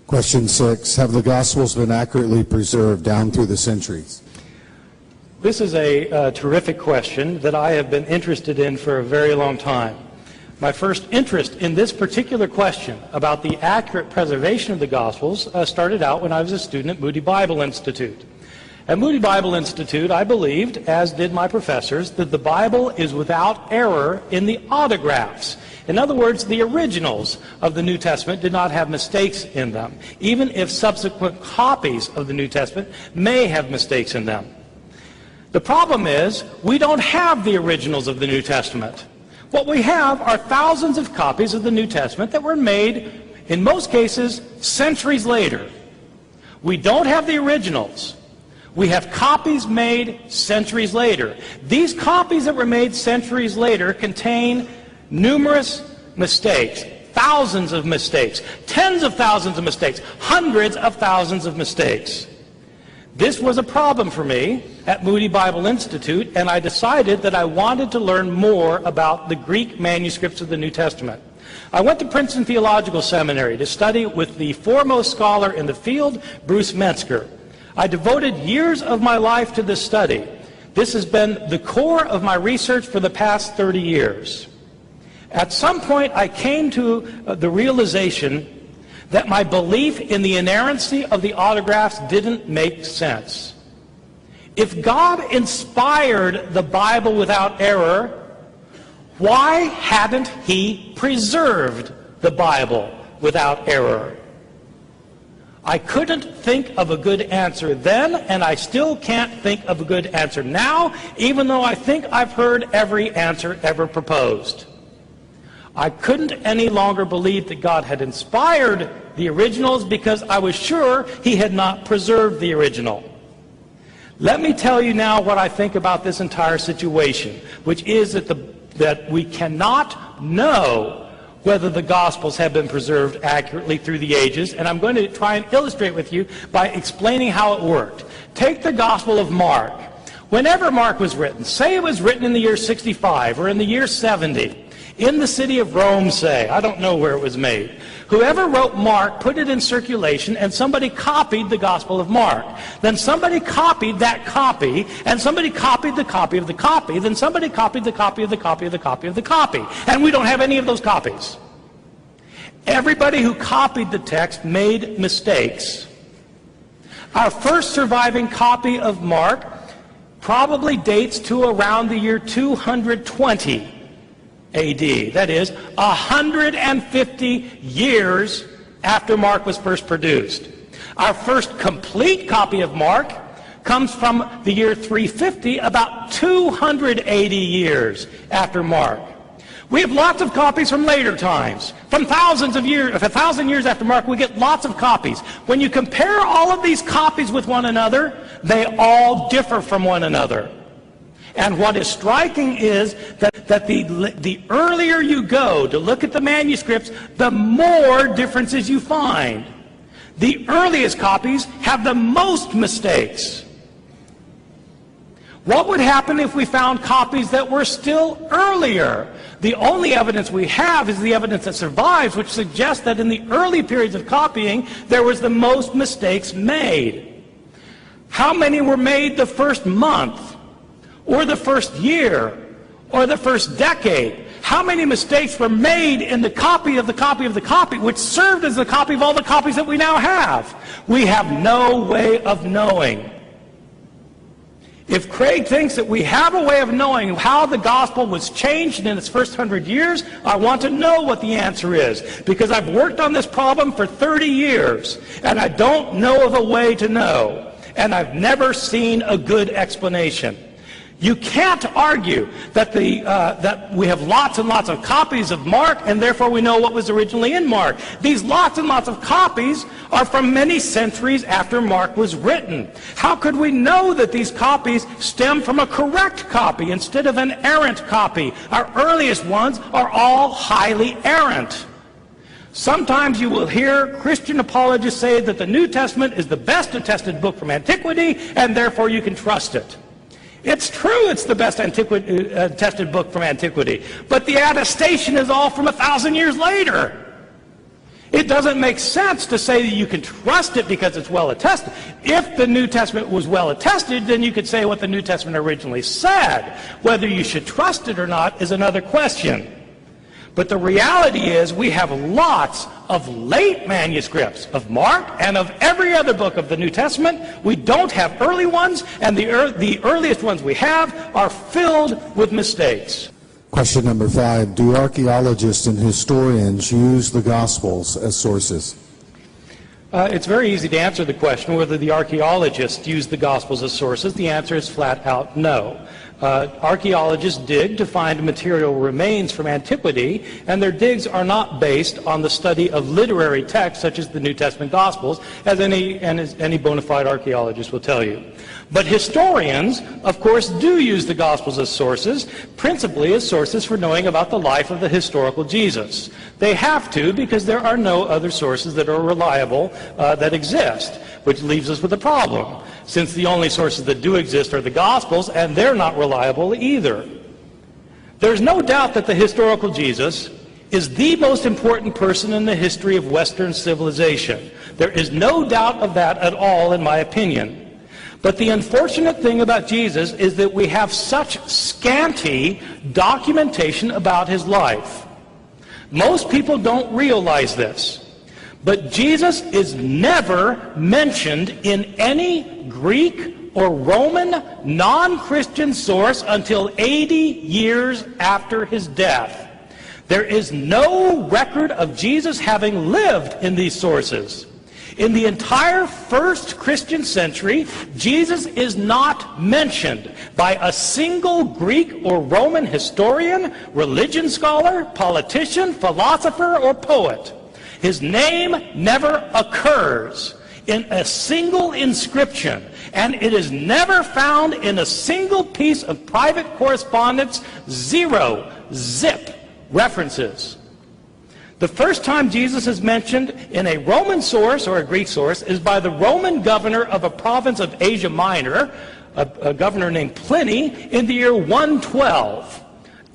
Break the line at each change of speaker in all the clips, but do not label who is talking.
Question 6. Have the Gospels been accurately preserved down through the centuries?
This is a terrific question that I have been interested in for a very long time. My first interest in this particular question about the accurate preservation of the Gospels started out when I was a student at Moody Bible Institute. At Moody Bible Institute, I believed, as did my professors, that the Bible is without error in the autographs. In other words, the originals of the New Testament did not have mistakes in them, even if subsequent copies of the New Testament may have mistakes in them. The problem is, we don't have the originals of the New Testament. What we have are thousands of copies of the New Testament that were made, in most cases, centuries later. We don't have the originals. We have copies made centuries later. These copies that were made centuries later contain numerous mistakes, thousands of mistakes, tens of thousands of mistakes, hundreds of thousands of mistakes. This was a problem for me at Moody Bible Institute, and I decided that I wanted to learn more about the Greek manuscripts of the New Testament. I went to Princeton Theological Seminary to study with the foremost scholar in the field, Bruce Metzger. I devoted years of my life to this study. This has been the core of my research for the past 30 years. At some point, I came to the realization that my belief in the inerrancy of the autographs didn't make sense. If God inspired the Bible without error, why hadn't He preserved the Bible without error? I couldn't think of a good answer then, and I still can't think of a good answer now, even though I think I've heard every answer ever proposed. I couldn't any longer believe that God had inspired the originals because I was sure He had not preserved the original. Let me tell you now what I think about this entire situation, which is that we cannot know whether the Gospels have been preserved accurately through the ages, and I'm going to try and illustrate with you by explaining how it worked. Take the Gospel of Mark. Whenever Mark was written, say it was written in the year 65 or in the year 70, in the city of Rome, say, I don't know where it was made. Whoever wrote Mark put it in circulation, and somebody copied the Gospel of Mark. Then somebody copied that copy, and somebody copied the copy of the copy. Then somebody copied the copy of the copy of the copy of the copy. And we don't have any of those copies. Everybody who copied the text made mistakes. Our first surviving copy of Mark probably dates to around the year 220 A.D. That is, 150 years after Mark was first produced. Our first complete copy of Mark comes from the year 350, about 280 years after Mark. We have lots of copies from later times. From thousands of years, 1,000 years after Mark, we get lots of copies. When you compare all of these copies with one another, they all differ from one another. And what is striking is that the earlier you go to look at the manuscripts, the more differences you find. The earliest copies have the most mistakes. What would happen if we found copies that were still earlier? The only evidence we have is the evidence that survives, which suggests that in the early periods of copying, there was the most mistakes made. How many were made the first month, or the first year, or the first decade? How many mistakes were made in the copy of the copy of the copy, which served as the copy of all the copies that we now have? We have no way of knowing. If Craig thinks that we have a way of knowing how the gospel was changed in its first 100 years, I want to know what the answer is, because I've worked on this problem for 30 years, and I don't know of a way to know, and I've never seen a good explanation. You can't argue that we have lots and lots of copies of Mark, and therefore we know what was originally in Mark. These lots and lots of copies are from many centuries after Mark was written. How could we know that these copies stem from a correct copy instead of an errant copy? Our earliest ones are all highly errant. Sometimes you will hear Christian apologists say that the New Testament is the best attested book from antiquity, and therefore you can trust it. It's true it's the best attested book from antiquity, but the attestation is all from 1,000 years later. It doesn't make sense to say that you can trust it because it's well attested. If the New Testament was well attested, then you could say what the New Testament originally said. Whether you should trust it or not is another question. But the reality is we have lots of late manuscripts of Mark and of every other book of the New Testament. We don't have early ones, and the earliest ones we have are filled with mistakes.
Question number 5. Do archaeologists and historians use the Gospels as sources?
It's very easy to answer the question whether the archaeologists use the Gospels as sources. The answer is flat out no. Archaeologists dig to find material remains from antiquity, and their digs are not based on the study of literary texts such as the New Testament Gospels, as any bona fide archaeologist will tell you. But historians, of course, do use the Gospels as sources, principally as sources for knowing about the life of the historical Jesus. They have to because there are no other sources that are reliable that exist, which leaves us with a problem, since the only sources that do exist are the Gospels, and they're not reliable either. There's no doubt that the historical Jesus is the most important person in the history of Western civilization. There is no doubt of that at all, in my opinion. But the unfortunate thing about Jesus is that we have such scanty documentation about his life. Most people don't realize this. But Jesus is never mentioned in any Greek or Roman non-Christian source until 80 years after his death. There is no record of Jesus having lived in these sources. In the entire first Christian century, Jesus is not mentioned by a single Greek or Roman historian, religion scholar, politician, philosopher, or poet. His name never occurs in a single inscription, and it is never found in a single piece of private correspondence. Zero, zip, references. The first time Jesus is mentioned in a Roman source or a Greek source is by the Roman governor of a province of Asia Minor, a governor named Pliny, in the year 112,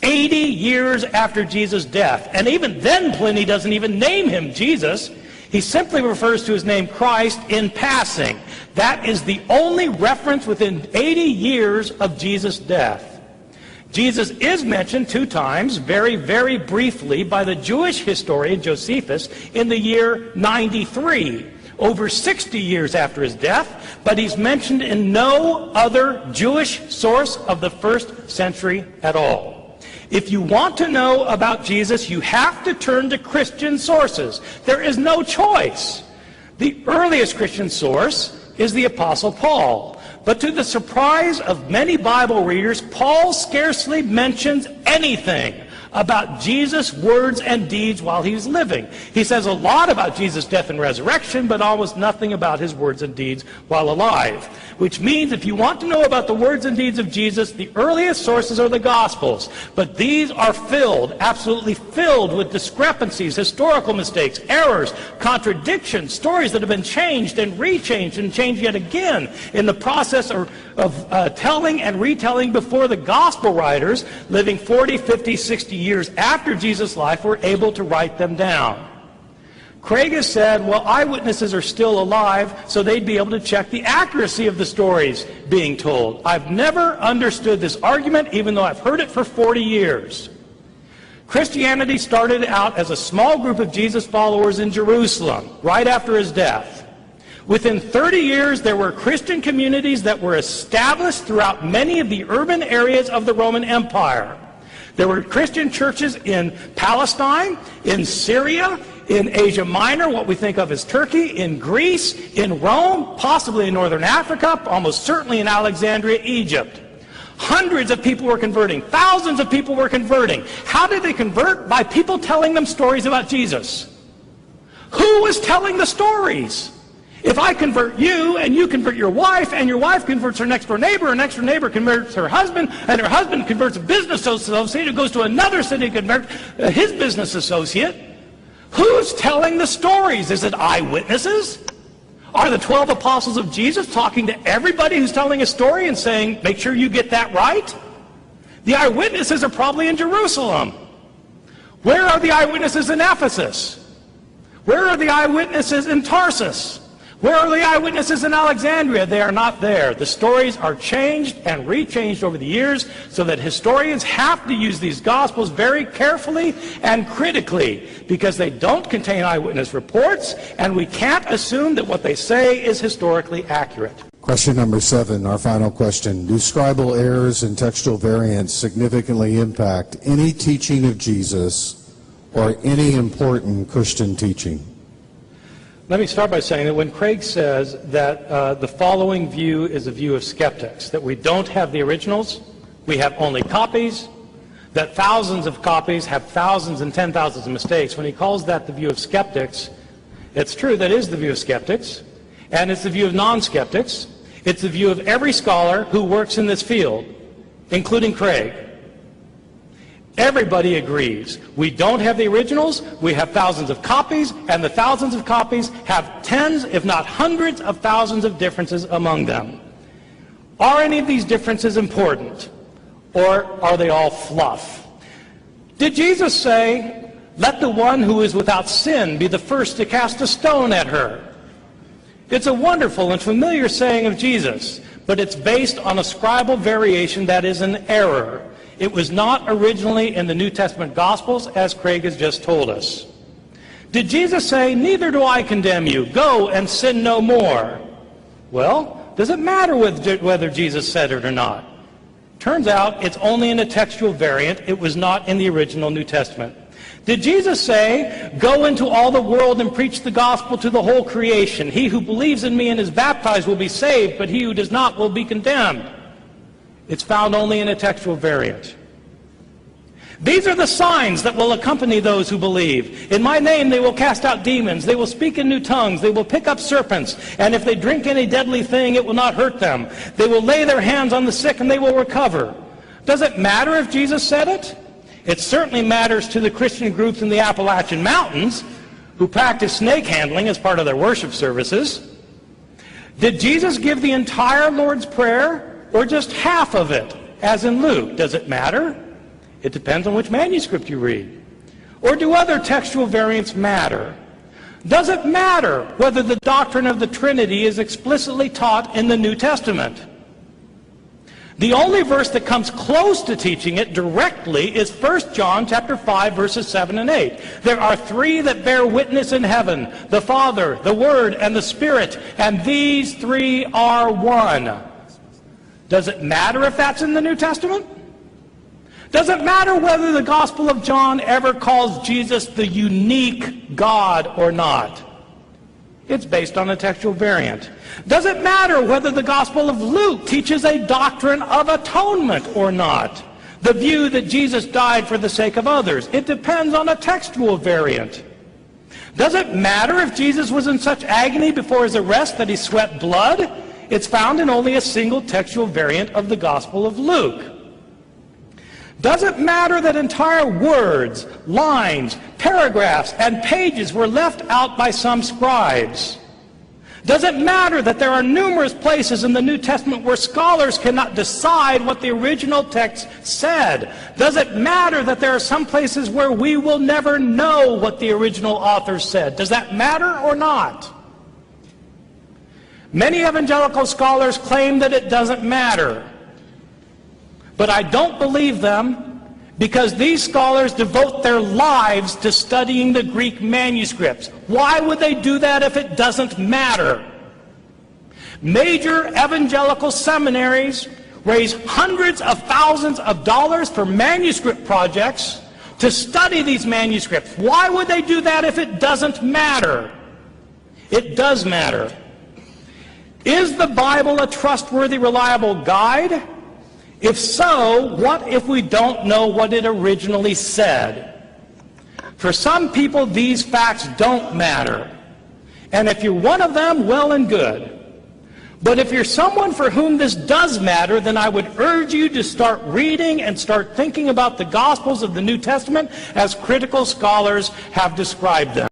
80 years after Jesus' death. And even then Pliny doesn't even name him Jesus. He simply refers to his name Christ in passing. That is the only reference within 80 years of Jesus' death. Jesus is mentioned 2 times, very, very briefly, by the Jewish historian Josephus in the year 93, over 60 years after his death, but he's mentioned in no other Jewish source of the first century at all. If you want to know about Jesus, you have to turn to Christian sources. There is no choice. The earliest Christian source is the Apostle Paul. But to the surprise of many Bible readers, Paul scarcely mentions anything about Jesus' words and deeds while he was living. He says a lot about Jesus' death and resurrection, but almost nothing about his words and deeds while alive. Which means if you want to know about the words and deeds of Jesus, the earliest sources are the Gospels. But these are filled, absolutely filled with discrepancies, historical mistakes, errors, contradictions, stories that have been changed and rechanged and changed yet again in the process of telling and retelling before the Gospel writers, living 40, 50, 60 years after Jesus' life, were able to write them down. Craig has said, well, eyewitnesses are still alive, so they'd be able to check the accuracy of the stories being told. I've never understood this argument, even though I've heard it for 40 years. Christianity started out as a small group of Jesus followers in Jerusalem, right after his death. Within 30 years, there were Christian communities that were established throughout many of the urban areas of the Roman Empire. There were Christian churches in Palestine, in Syria, in Asia Minor, what we think of as Turkey, in Greece, in Rome, possibly in northern Africa, almost certainly in Alexandria, Egypt. Hundreds of people were converting. Thousands of people were converting. How did they convert? By people telling them stories about Jesus. Who was telling the stories? If I convert you, and you convert your wife, and your wife converts her next door neighbor, and next door neighbor converts her husband, and her husband converts a business associate who goes to another city and converts his business associate, who's telling the stories? Is it eyewitnesses? Are the 12 apostles of Jesus talking to everybody who's telling a story and saying, make sure you get that right? The eyewitnesses are probably in Jerusalem. Where are the eyewitnesses in Ephesus? Where are the eyewitnesses in Tarsus? Where are the eyewitnesses in Alexandria? They are not there. The stories are changed and rechanged over the years so that historians have to use these Gospels very carefully and critically because they don't contain eyewitness reports, and we can't assume that what they say is historically accurate.
Question number 7, our final question. Do scribal errors and textual variants significantly impact any teaching of Jesus or any important Christian teaching?
Let me start by saying that when Craig says that the following view is a view of skeptics, that we don't have the originals, we have only copies, that thousands of copies have thousands and 10,000s of mistakes, when he calls that the view of skeptics, it's true, that is the view of skeptics, and it's the view of non-skeptics. It's the view of every scholar who works in this field, including Craig. Everybody agrees. We don't have the originals, we have thousands of copies, and the thousands of copies have tens, if not hundreds of thousands of differences among them. Are any of these differences important, or are they all fluff? Did Jesus say, "Let the one who is without sin be the first to cast a stone at her"? It's a wonderful and familiar saying of Jesus, but it's based on a scribal variation that is an error. It was not originally in the New Testament Gospels, as Craig has just told us. Did Jesus say, "Neither do I condemn you. Go and sin no more"? Well, does it matter whether Jesus said it or not? Turns out it's only in a textual variant. It was not in the original New Testament. Did Jesus say, "Go into all the world and preach the gospel to the whole creation. He who believes in me and is baptized will be saved, but he who does not will be condemned"? It's found only in a textual variant. These are the signs that will accompany those who believe. In my name they will cast out demons. They will speak in new tongues. They will pick up serpents. And if they drink any deadly thing, it will not hurt them. They will lay their hands on the sick and they will recover. Does it matter if Jesus said it? It certainly matters to the Christian groups in the Appalachian Mountains who practice snake handling as part of their worship services. Did Jesus give the entire Lord's Prayer or just half of it, as in Luke? Does it matter? It depends on which manuscript you read. Or do other textual variants matter? Does it matter whether the doctrine of the Trinity is explicitly taught in the New Testament? The only verse that comes close to teaching it directly is 1 John chapter 5, verses 7 and 8. There are three that bear witness in heaven, the Father, the Word, and the Spirit, and these three are one. Does it matter if that's in the New Testament? Does it matter whether the Gospel of John ever calls Jesus the unique God or not? It's based on a textual variant. Does it matter whether the Gospel of Luke teaches a doctrine of atonement or not? The view that Jesus died for the sake of others. It depends on a textual variant. Does it matter if Jesus was in such agony before his arrest that he sweat blood? It's found in only a single textual variant of the Gospel of Luke. Does it matter that entire words, lines, paragraphs, and pages were left out by some scribes? Does it matter that there are numerous places in the New Testament where scholars cannot decide what the original text said? Does it matter that there are some places where we will never know what the original author said? Does that matter or not? Many evangelical scholars claim that it doesn't matter. But I don't believe them, because these scholars devote their lives to studying the Greek manuscripts. Why would they do that if it doesn't matter? Major evangelical seminaries raise hundreds of thousands of dollars for manuscript projects to study these manuscripts. Why would they do that if it doesn't matter? It does matter. Is the Bible a trustworthy, reliable guide? If so, what if we don't know what it originally said? For some people, these facts don't matter. And if you're one of them, well and good. But if you're someone for whom this does matter, then I would urge you to start reading and start thinking about the Gospels of the New Testament as critical scholars have described them.